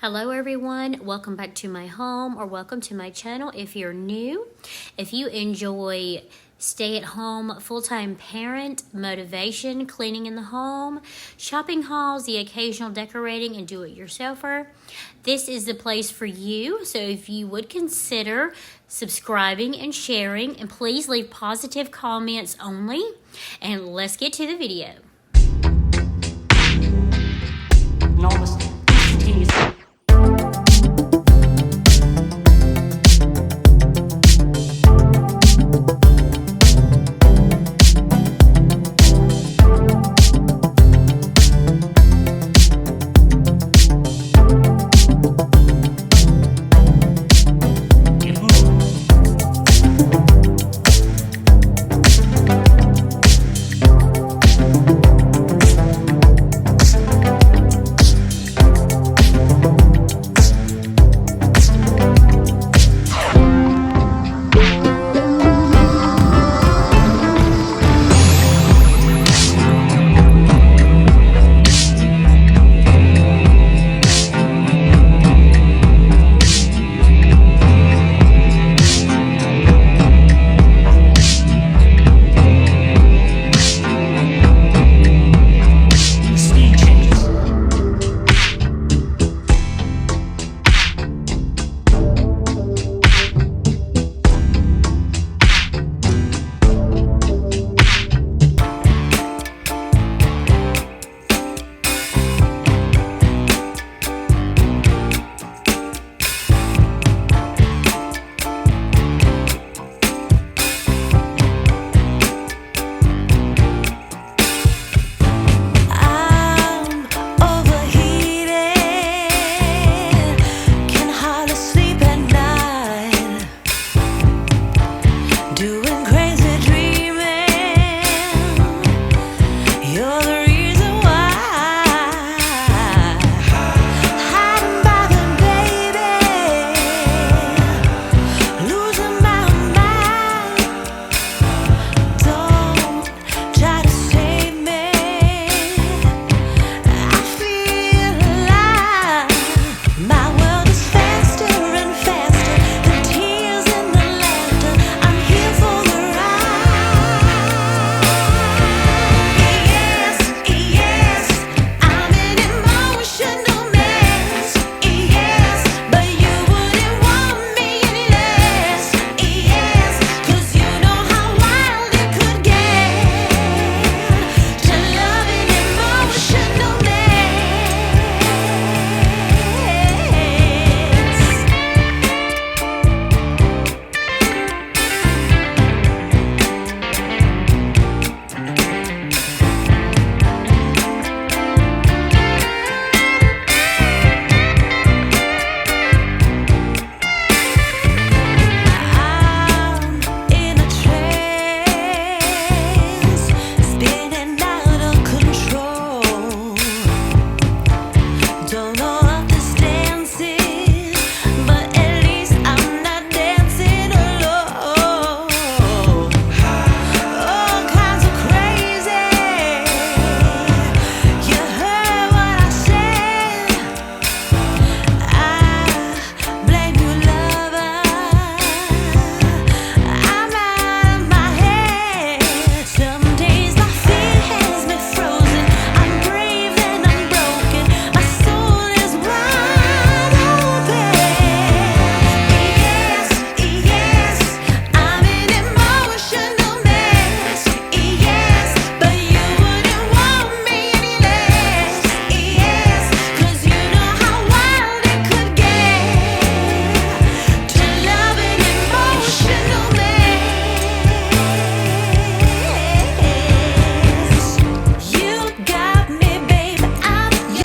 Hello everyone, welcome back to my home or welcome to my channel if you're new. If you enjoy stay-at-home full-time parent, motivation, cleaning in the home, shopping hauls, the occasional decorating and do-it-yourselfer, this is the place for you. So if you would consider subscribing and sharing, and please leave positive comments only, and let's get to the video. Enormous